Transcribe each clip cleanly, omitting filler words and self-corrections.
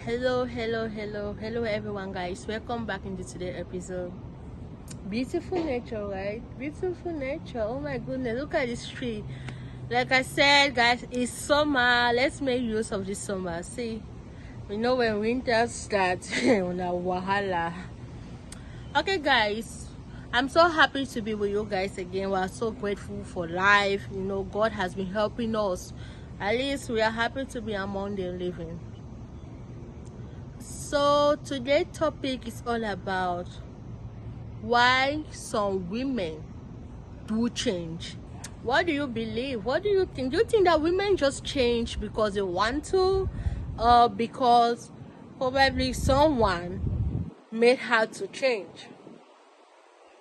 Hello everyone, guys. Welcome back into today's episode. Beautiful nature, right? Beautiful nature. Oh my goodness, look at this tree. Like I said, guys, it's summer. Let's make use of this summer. See, we know when winter starts, una wahala. Okay, guys, I'm so happy to be with you guys again. We are so grateful for life. God has been helping us. At least we are happy to be among the living. So today's topic is all about why some women do change. What do you believe? What do you think? Do you think that women just change because they want to, or because probably someone made her to change?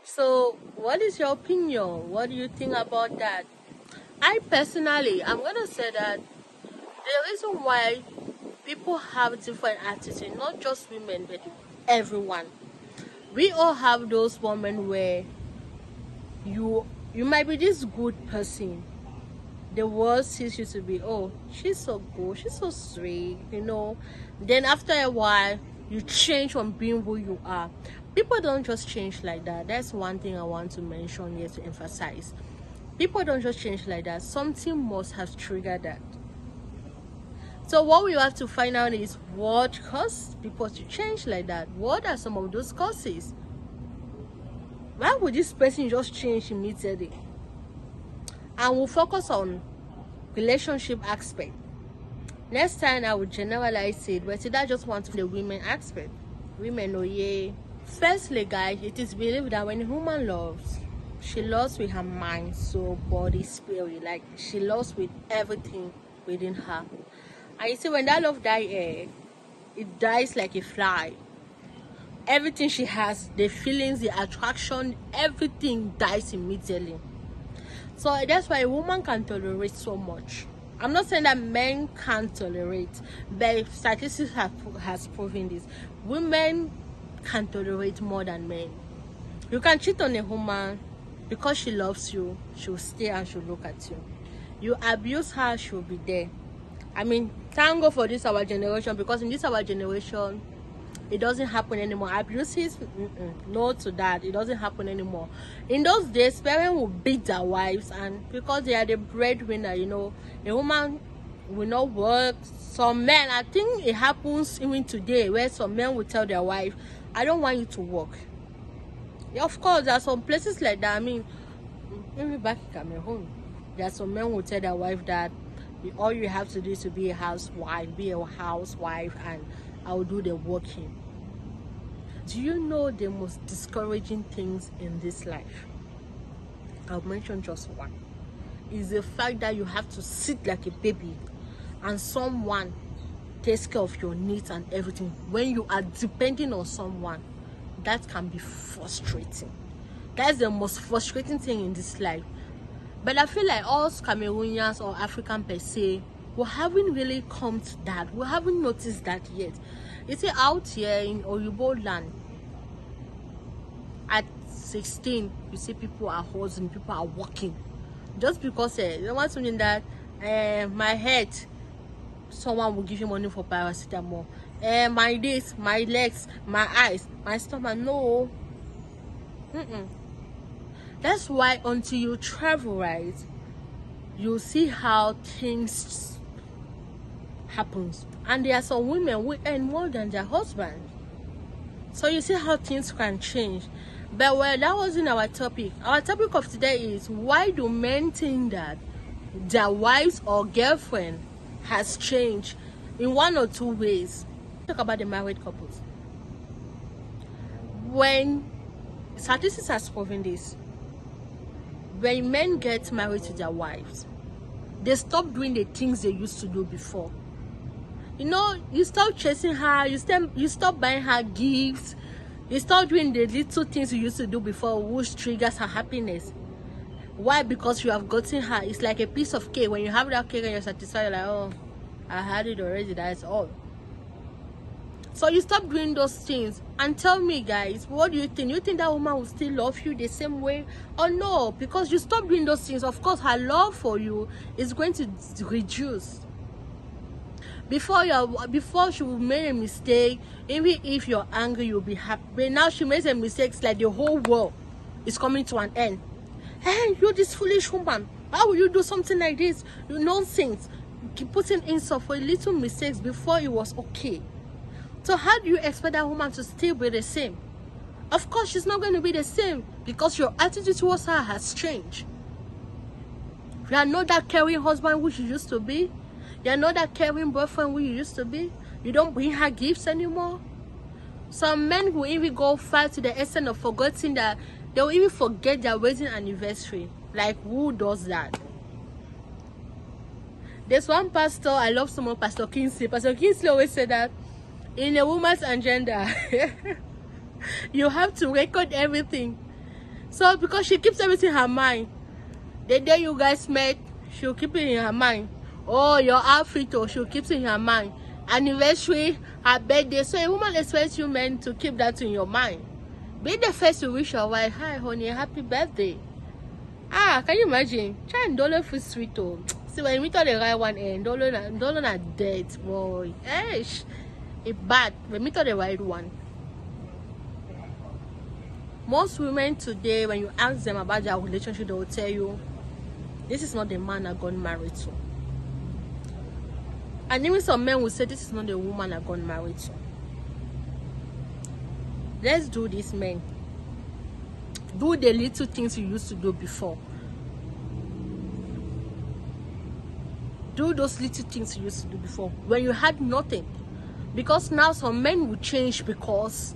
So what is your opinion? What do you think about that? I'm gonna say that the reason why people have different attitudes, not just women but everyone. We all have those moments where you might be this good person. The world sees you to be, oh, she's so good, she's so sweet, Then after a while, you change from being who you are. People don't just change like that. That's one thing I want to mention here to emphasize. People don't just change like that. Something must have triggered that. So what we have to find out is what caused people to change like that. What are some of those causes? Why would this person just change immediately? And we'll focus on relationship aspect. Next time I will generalize it, but today I just want to the women aspect. Women, oh yeah. Firstly, guys, it is believed that when a woman loves, she loves with her mind, soul, body, spirit. Like she loves with everything within her. And you see, when that love dies, it dies like a fly. Everything she has, the feelings, the attraction, everything dies immediately. So that's why a woman can tolerate so much. I'm not saying that men can't tolerate, but statistics has proven this. Women can tolerate more than men. You can cheat on a woman because she loves you. She'll stay and she'll look at you. You abuse her, she'll be there. I mean, thank God for this our generation, because in this our generation, it doesn't happen anymore. Abuses, no to that. It doesn't happen anymore. In those days, parents would beat their wives, and because they are the breadwinner, a woman will not work. Some men, I think it happens even today, where some men will tell their wife, I don't want you to work. Yeah, of course, there are some places like that. I mean, maybe back in Cameroon, there are some men who tell their wife that all you have to do is to be a housewife, and I will do the working. Do you know the most discouraging things in this life? I'll mention just one. Is the fact that you have to sit like a baby and someone takes care of your needs and everything. When you are depending on someone, that can be frustrating. That's the most frustrating thing in this life. But I feel like us Cameroonians or African per se, we haven't really come to that. We haven't noticed that yet. You see, out here in Oyibo land, at 16, you see people are hustling, people are working. Just because they want something that my head, someone will give you money for paracetamol. My this, my legs, my eyes, my stomach, no. That's why until you travel, right, you see how things happens. And there are some women who earn more than their husband. So you see how things can change. But well, that wasn't our topic. Our topic of today is, why do men think that their wives or girlfriend has changed in one or two ways? Talk about the married couples. When statistics has proven this, when men get married to their wives, they stop doing the things they used to do before. You stop chasing her, you stop buying her gifts, you stop doing the little things you used to do before, which triggers her happiness. Why? Because you have gotten her. It's like a piece of cake. When you have that cake and you're satisfied, you're like, oh, I had it already, that's all. So you stop doing those things. And tell me, guys, what do you think? You think that woman will still love you the same way? Or no? Because you stop doing those things, of course her love for you is going to reduce. Before she will make a mistake, even if you're angry, you'll be happy. But now she makes a mistake, it's like the whole world is coming to an end. Hey, you're this foolish woman. How will you do something like this? You nonsense. Keep putting insult for little mistakes before it was okay. So how do you expect that woman to still be the same? Of course, she's not going to be the same because your attitude towards her has changed. You are not that caring husband which you used to be. You are not that caring boyfriend which you used to be. You don't bring her gifts anymore. Some men will even go far to the extent of forgetting that they will even forget their wedding anniversary. Like, who does that? There's one pastor I love so much, Pastor Kingsley. Pastor Kingsley always said that in a woman's agenda, you have to record everything. So because she keeps everything in her mind, the day you guys met, she'll keep it in her mind. Oh, your outfit, or she'll keep it in her mind. Anniversary, her birthday. So a woman expects you men to keep that in your mind. Be the first to wish your wife, hi honey, happy birthday. Ah, can you imagine? Try and dollar for sweet oh. See, when you meet on the right one end, dollar not dead, boy. Eish, it's bad. When you meet on the right one. Most women today, when you ask them about their relationship, they will tell you, this is not the man I got married to. And even some men will say, this is not the woman I got married to. Let's do this, men. Do the little things you used to do before. Do those little things you used to do before when you had nothing. Because now some men will change because,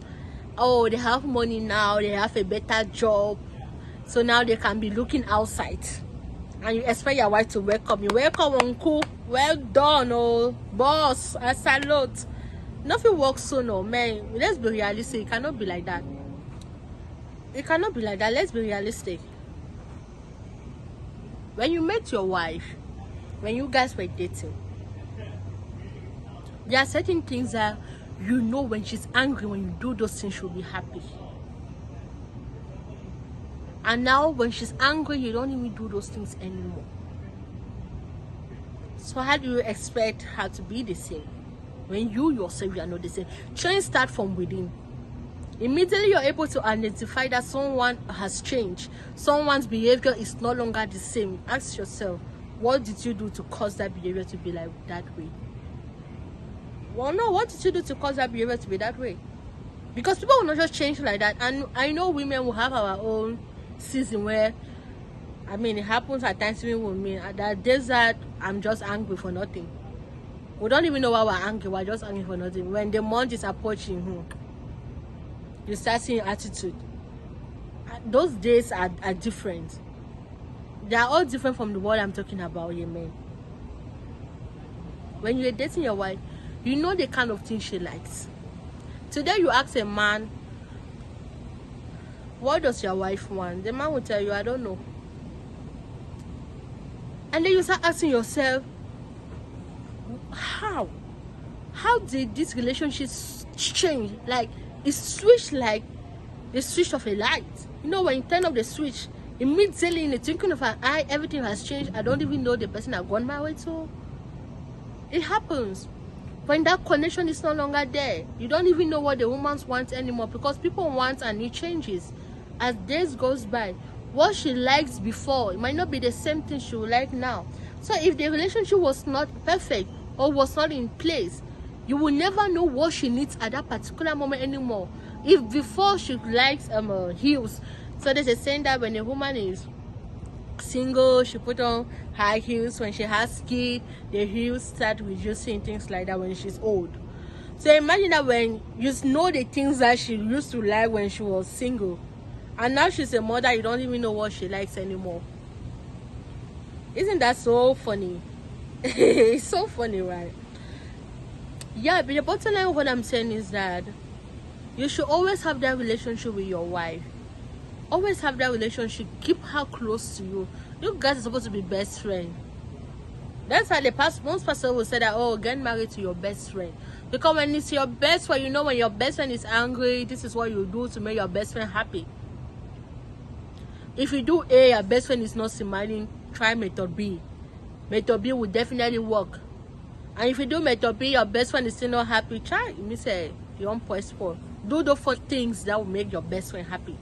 oh, they have money now, they have a better job, so now they can be looking outside. And you expect your wife to welcome you. Welcome, uncle. Well done, oh, boss. I salute. Nothing works so, no, man. Let's be realistic. It cannot be like that. It cannot be like that. Let's be realistic. When you met your wife, when you guys were dating, there are certain things that you know when she's angry, when you do those things, she'll be happy. And now when she's angry, you don't even do those things anymore. So how do you expect her to be the same when you yourself you are not the same? Change starts from within. Immediately you're able to identify that someone has changed, someone's behavior is no longer the same. Ask yourself, what did you do to cause that behavior to be like that way? Well, no, what did you do to cause that behavior to be that way? Because people will not just change like that. And I know women will have our own season where, I mean, it happens at times even with me. That days that I'm just angry for nothing. We don't even know why we're angry. We're just angry for nothing. When the month is approaching, you start seeing attitude. Those days are different. They are all different from the word I'm talking about here, man. When you're dating your wife, you know the kind of thing she likes. Today you ask a man, what does your wife want? The man will tell you, I don't know. And then you start asking yourself, how did this relationship change? Like, it switched like the switch of a light. You know, when you turn off the switch, immediately in the twinkling of an eye, everything has changed. I don't even know the person I've gone married to. It happens when that connection is no longer there. You don't even know what the woman wants anymore, because people want and it changes as days goes by. What she likes before, it might not be the same thing she will like now. So if the relationship was not perfect or was not in place, you will never know what she needs at that particular moment anymore. If before she likes heels, so there's a saying that when a woman is single, she put on high heels. When she has kids, the heels start reducing, things like that when she's old. So imagine that when you know the things that she used to like when she was single, and now she's a mother, you don't even know what she likes anymore. Isn't that so funny? It's so funny, right? Yeah, but the bottom line of what I'm saying is that you should always have that relationship with your wife. Always have that relationship. Keep her close to you. You guys are supposed to be best friends. That's why most pastors will say that, oh, get married to your best friend. Because when it's your best friend, you know when your best friend is angry, this is what you do to make your best friend happy. If you do A, your best friend is not smiling, try method B. Method B will definitely work. And if you do meet up, your best friend is still not happy, try me say you on post for. Do the 4 things that will make your best friend happy.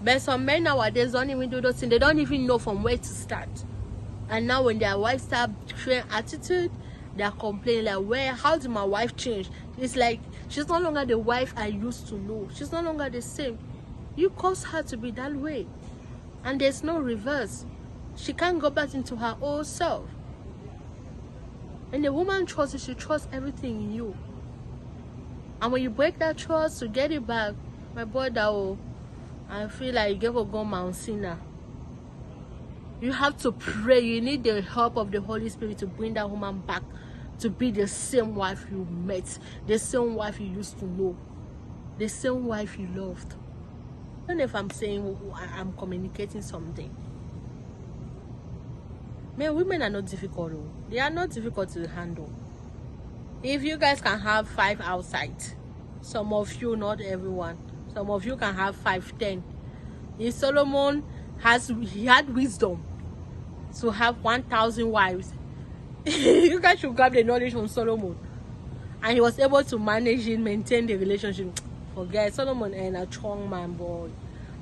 But some men nowadays don't even do those things. They don't even know from where to start. And now when their wife start showing attitude, they're complaining like, where, how did my wife change? It's like she's no longer the wife I used to know. She's no longer the same. You caused her to be that way. And there's no reverse. She can't go back into her old self. And the woman trusts you, she trusts everything in you. And when you break that trust to get it back, my brother, I feel like you gave a go Mount Sinai. You have to pray. You need the help of the Holy Spirit to bring that woman back to be the same wife you met, the same wife you used to know, the same wife you loved. I don't know if I'm saying I'm communicating something. Man, women are not difficult. They are not difficult to handle. If you guys can have 5 outside, some of you, not everyone, some of you can have 5, 10. If Solomon he had wisdom to have 1,000 wives, you guys should grab the knowledge from Solomon. And he was able to manage and maintain the relationship. Forget Solomon and a strong man, boy.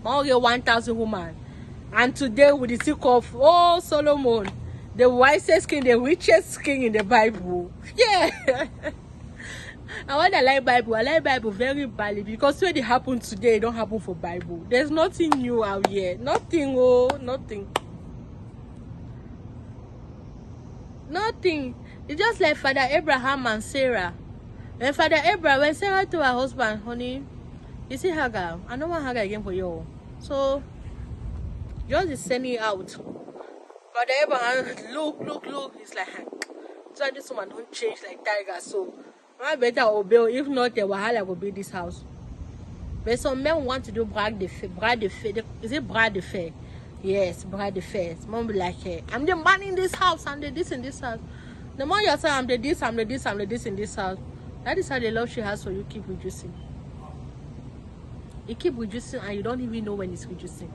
Now get 1,000 women. And today with the sick of Solomon, the wisest king, the richest king in the Bible. Yeah. And when I like Bible very badly, because when it happened today, it don't happen for Bible. There's nothing new out here. Nothing, nothing. Nothing. It's just like Father Abraham and Sarah. When when Sarah told her husband, honey, you see Hagar, I don't want Hagar again for you. So, just sending out. Father Abraham, look. He's like, so this woman don't change like tiger, so I better obey. If not, the wahala will be this house. But some men want to do brag de fer. Is it brag de fer? Yes, brag de fer. Mom be like, hey, I'm the man in this house, I'm the this in this house. The more you say I'm the this in this house, that is how the love she has for you keep reducing. You keep reducing and you don't even know when it's reducing.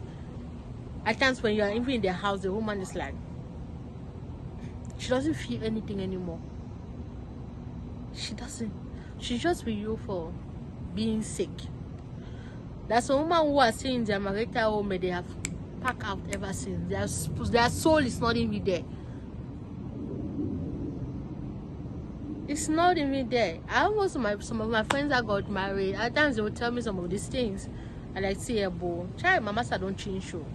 At times when you are even in the house, the woman is like, she doesn't feel anything anymore. She doesn't. She's just with you for being sick. That's a woman who are saying their marital home, they have packed out ever since. Their soul is not even there. It's not even there. I almost some of my friends that got married, at times they will tell me some of these things. And I say, boy, child, mama said don't change you.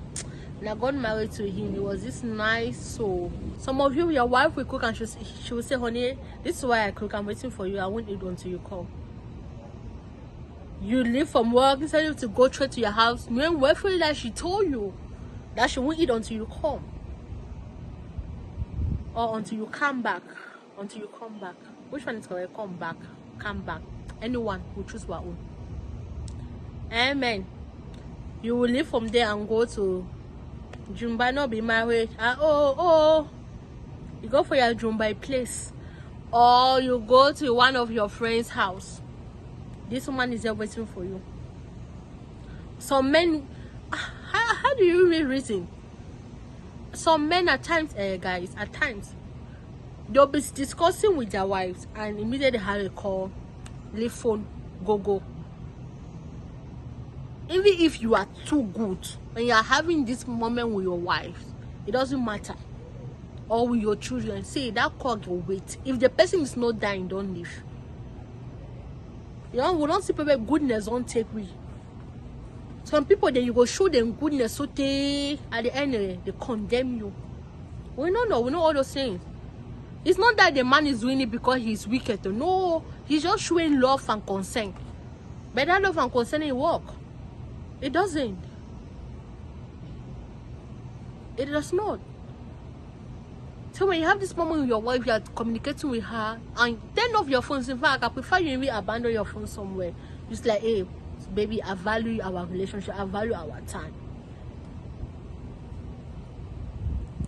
When I got married to him, it was this nice soul. Some of you, your wife will cook and she will say, honey, this is why I cook. I'm waiting for you. I won't eat until you come. You leave from work, instead of to go straight to your house, knowing willfully that she told you that she won't eat until you come. Or until you come back. Until you come back. Which one is correct? Come back. Come back. Anyone who choose what own. Amen. You will leave from there and go to Jumba, not be married. You go for your Jumba place. Or you go to one of your friends' house. This woman is there waiting for you. Some men, how do you really reason? Some men at times, guys, at times, they'll be discussing with their wives and immediately have a call, leave phone, go. Even if you are too good, when you are having this moment with your wife, it doesn't matter. Or with your children, see, that call will wait. If the person is not dying, don't leave. You know, we don't see people goodness don't take we. Some people then you go show them goodness, so they at the end they condemn you. We know all those things. It's not that the man is doing it because he's wicked. No, he's just showing love and concern. But that love and concern it work. It doesn't. It does not. So when you have this moment with your wife, you are communicating with her, and turn off your phones. In fact, I prefer you even abandon your phone somewhere. Just like, hey, baby, I value our relationship. I value our time.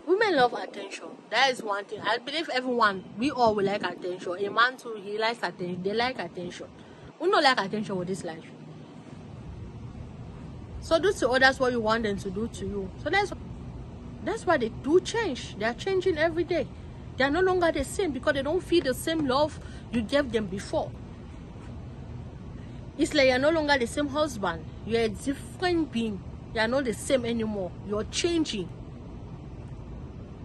Women love attention. That is one thing. I believe everyone, we all will like attention. A man too, he likes attention. They like attention. We don't like attention with this life. So do to others what you want them to do to you. So that's why they do change. They are changing every day. They are no longer the same because they don't feel the same love you gave them before. It's like you're no longer the same husband. You're a different being. You're not the same anymore. You're changing.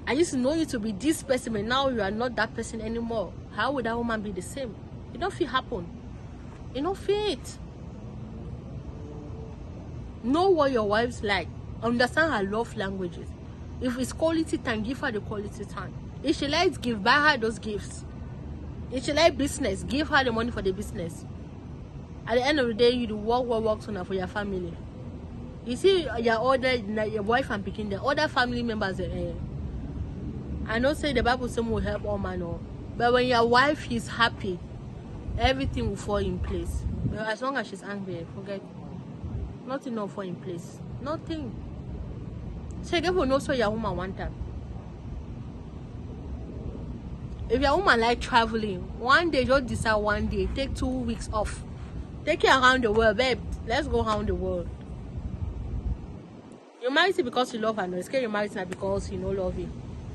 I used to know you to be this person, but now you are not that person anymore. How would that woman be the same? You don't feel happen. You don't feel it. Know what your wife's like. Understand her love languages. If it's quality time, give her the quality time. If she likes gift, buy her those gifts. If she likes business, give her the money for the business. At the end of the day, you do work on for your family. You see your wife and picking the other family members. I know say the Bible says will help all man, but when your wife is happy, everything will fall in place. But as long as she's angry, forget. Nothing will fall in place. Nothing. So you will know so your woman one time. If your woman like traveling, one day just decide one day, take 2 weeks off. Take it around the world, babe. Let's go around the world. You married her because you love her, no. It's you married her because you don't love you.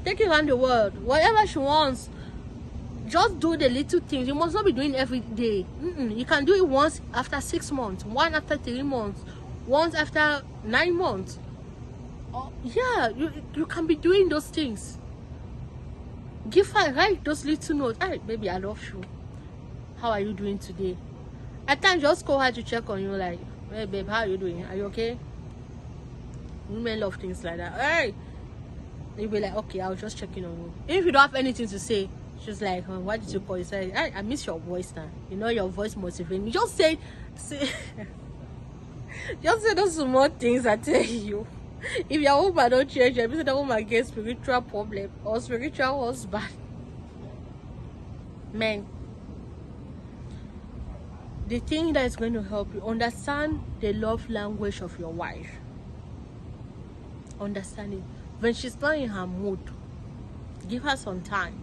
Take it around the world. Whatever she wants. Just do the little things. You must not be doing every day. You can do it once after 6 months, one after 3 months, once after 9 months. Yeah, you can be doing those things. Give her, write those little notes. Hey, baby, I love you. How are you doing today? At times, just call her to check on you, like, hey, babe, how are you doing? Are you okay? Women love things like that. Hey, you'll be like, okay, I'll just check in on you. If you don't have anything to say, she's like, oh, what did you call? You say, hey, I miss your voice now. You know, your voice motivates me. Just say just say those small things I tell you. If your woman don't change, maybe the woman gets spiritual problem or spiritual husband. Man, the thing that is going to help you understand the love language of your wife. Understand it. When she's not in her mood, give her some time.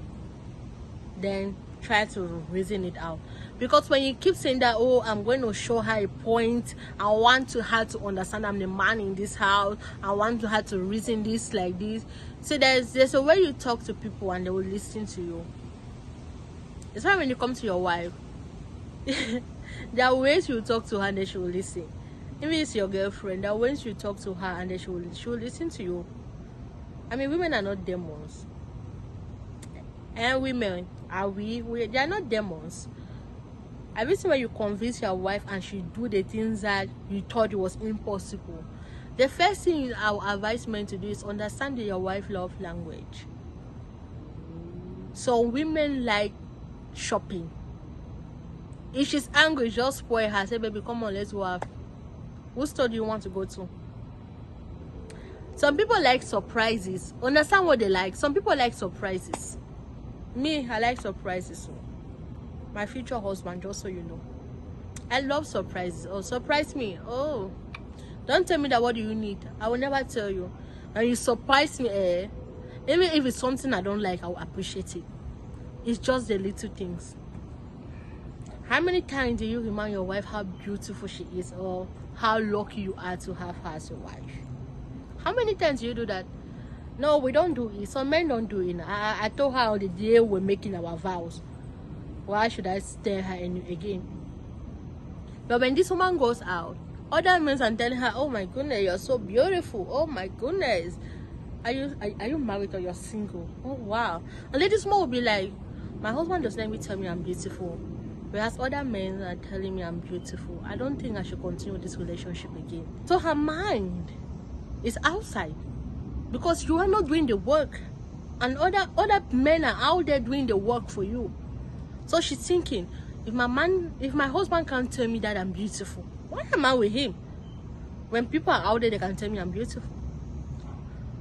Then try to reason it out. Because when you keep saying that, oh, I'm going to show her a point, I want her to understand I'm the man in this house, I want her to reason this like this. So there's a way you talk to people and they will listen to you. It's why when you come to your wife, there are ways you talk to her and then she will listen. Even if it's your girlfriend, there are ways you talk to her and then she will listen to you. I mean, women are not demons. And women, they are not demons. Have you seen when you convince your wife and she do the things that you thought it was impossible? The first thing I would advise men to do is understand your wife's love language. So women like shopping. If she's angry, just spoil her. Say, baby, come on, let's go out. Which store do you want to go to? Some people like surprises. Understand what they like. Some people like surprises. Me, I like surprises. My future husband, just so you know, I love surprises. Oh, surprise me. Oh, don't tell me that what do you need. I will never tell you. And you surprise me, even if it's something I don't like, I will appreciate it. It's just the little things. How many times do you remind your wife how beautiful she is or how lucky you are to have her as your wife? How many times do you do that? No, we don't do it. Some men don't do it. I told her on the day we're making our vows. Why should I stare her again? But when this woman goes out, other men are telling her, oh my goodness, you're so beautiful. Oh my goodness. Are you married or you're single? Oh wow. And then this woman will be like, my husband doesn't let me tell me I'm beautiful. Whereas other men are telling me I'm beautiful. I don't think I should continue this relationship again. So her mind is outside. Because you are not doing the work. And other men are out there doing the work for you. So she's thinking, if my husband can't tell me that I'm beautiful, why am I with him? When people are out there, they can tell me I'm beautiful.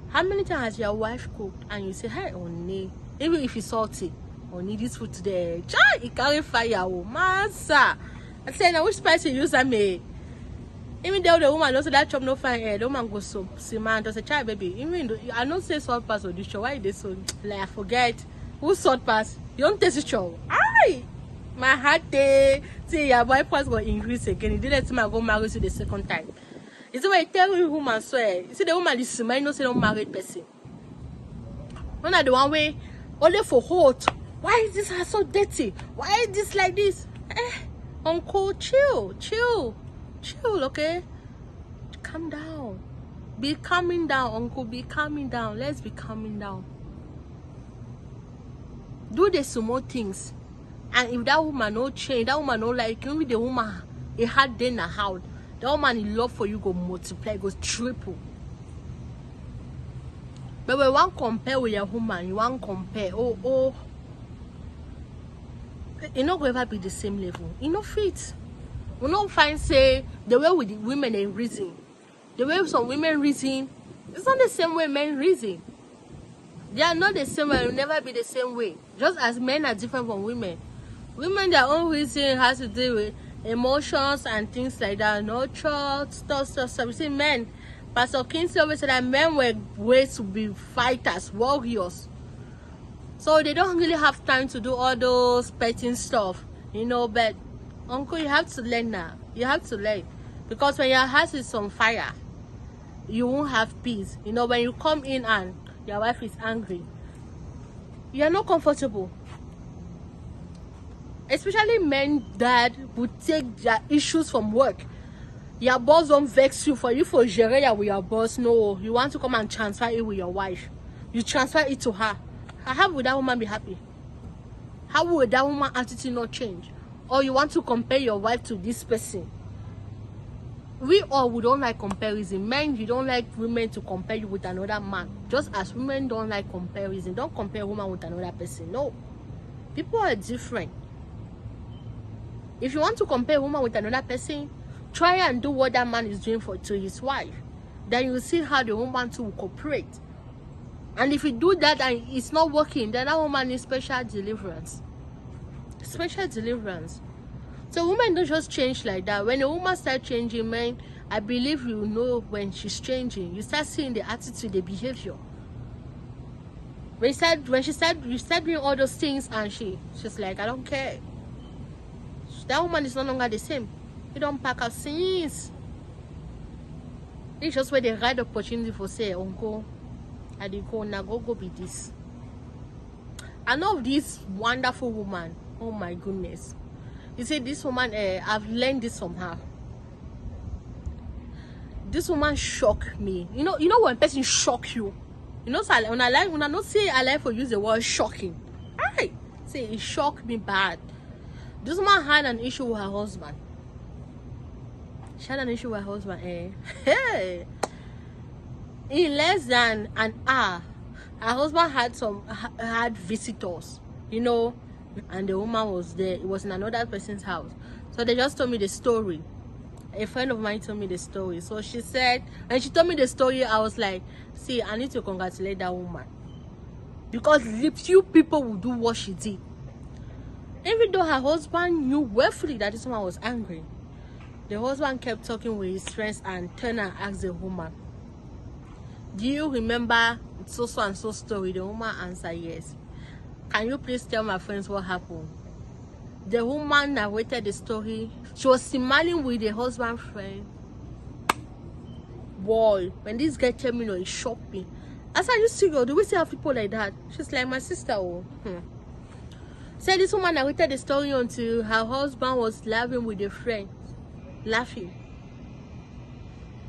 How many times has your wife cooked and you say, hey, Oni, even if it's salty, Oni, this food today, it carry fire, oh, massa. I say, now which spice you use, I may. Even though the woman knows that chop no fire, the woman goes so, see man, does a child, baby. Even though I don't say salt pass or this show, why they so, like, I forget. Who salt pass? You don't taste the show. Aye! My heart, see, your wife was going to increase again. It didn't let me go marry you the second time. It's the way I tell you woman swear. You see, the woman is smart, you know, say, don't marry person. One of the one way, only for hot. Why is this house so dirty? Why is this like this? Uncle, chill, okay? Calm down. Be calming down, uncle. Be calming down. Let's be calming down. Do the small things. And if that woman no change, that woman no like, maybe the woman a hard day in the house, that woman in love for you go multiply, go triple. But when one compare with your woman, you want compare, oh, it not going to ever be the same level. It no fit. We not find say the way with the women they reason, the way some women reason, it's not the same way men reason. They are not the same way. It will never be the same way. Just as men are different from women. Women, their own reason has to do with emotions and things like that. No trust, stuff. You see, men, Pastor Kinsey always said that men were ways to be fighters, warriors. So they don't really have time to do all those petting stuff, you know. But uncle, you have to learn now. You have to learn, because when your house is on fire, you won't have peace. You know, when you come in and your wife is angry, you are not comfortable. Especially men that would take their issues from work. Your boss don't vex you for gérer with your boss. No, you want to come and transfer it with your wife. You transfer it to her. How would that woman be happy? How would that woman attitude not change? Or you want to compare your wife to this person? We don't like comparison. Men, you don't like women to compare you with another man. Just as women don't like comparison. Don't compare a woman with another person. No. People are different. If you want to compare a woman with another person, try and do what that man is doing to his wife. Then you will see how the woman too will cooperate. And if you do that and it's not working, then that woman needs special deliverance. Special deliverance. So women don't just change like that. When a woman starts changing, man, I believe you know when she's changing. You start seeing the attitude, the behavior. You start doing all those things, and she's like, I don't care. That woman is no longer the same. You don't pack up since. It's just where the right opportunity for say, uncle, I did go now, go be this. I know this wonderful woman. Oh my goodness. You see, this woman, I've learned this from her. This woman shocked me. You know when person shock you. You know, so when I not say I like to use the word shocking. Right? See, it shocked me bad. This woman had an issue with her husband. She had an issue with her husband. Hey. In less than an hour, her husband had visitors, you know, and the woman was there. It was in another person's house. So they just told me the story. A friend of mine told me the story. So she said, and she told me the story, I was like, see, I need to congratulate that woman. Because few people will do what she did. Even though her husband knew willfully that this woman was angry, the husband kept talking with his friends and turned and asked the woman, do you remember so and so story? The woman answered yes. Can you please tell my friends what happened? The woman narrated the story. She was smiling with the husband's friend. Boy, when this guy told me, it shocked me. I said, are you serious? Do we still have people like that? She's like, my sister. Said this woman narrated the story until her husband was laughing with a friend. Laughing.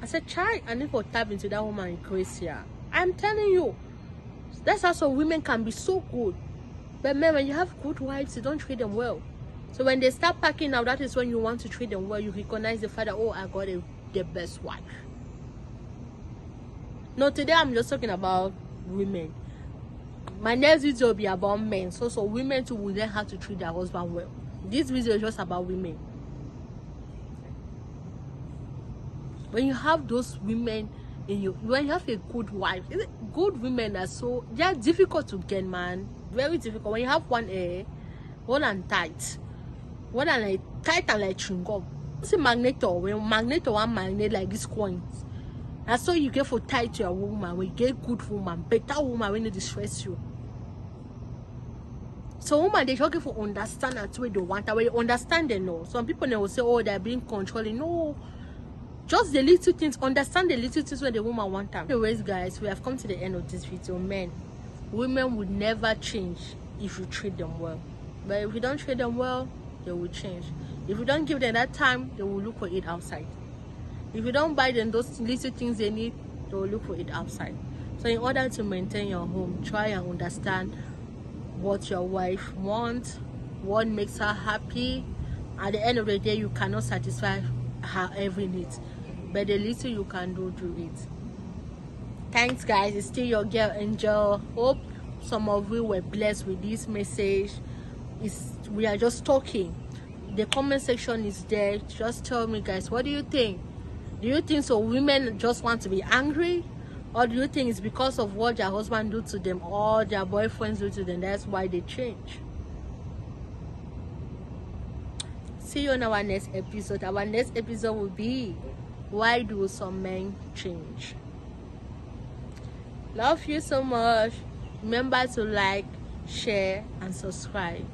I said, try, I need to tap into that woman in Croatia. I'm telling you, that's how some women can be so good. But man, when you have good wives, you don't treat them well. So when they start packing out, that is when you want to treat them well. You recognize the fact that, oh, I got the best wife. No, today I'm just talking about women. My next video will be about men. So women too will learn how to treat their husband well. This video is just about women. When you have those women in you, when you have a good wife, good women are they are difficult to get, man. Very difficult. When you have one and tight. One and like tight and like chewing gum. See magneto, when magneto one magnet like this coins. That's all you get for tight to your woman. When you get good woman, better woman when they distress you. So woman, they just for understand that's where they want. When you understand, they know. Some people they will say, oh, they're being controlling. No. Just the little things. Understand the little things when the woman wants them. Anyways, guys, we have come to the end of this video. Men, women would never change if you treat them well. But if you don't treat them well, they will change. If you don't give them that time, they will look for it outside. If you don't buy them those little things they need, they will look for it outside. So in order to maintain your home, try and understand what your wife wants, what makes her happy. At the end of the day, you cannot satisfy her every need, but the little you can do it. Thanks guys, it's still your girl Angel. Hope some of you were blessed with this message. We are just talking. The comment section is there. Just tell me guys, what do you think? Do you think so women just want to be angry, or do you think it's because of what their husband do to them or their boyfriends do to them, that's why they change? See you on our next episode. Our next episode will be, why do some men change? Love you so much. Remember to like, share and subscribe.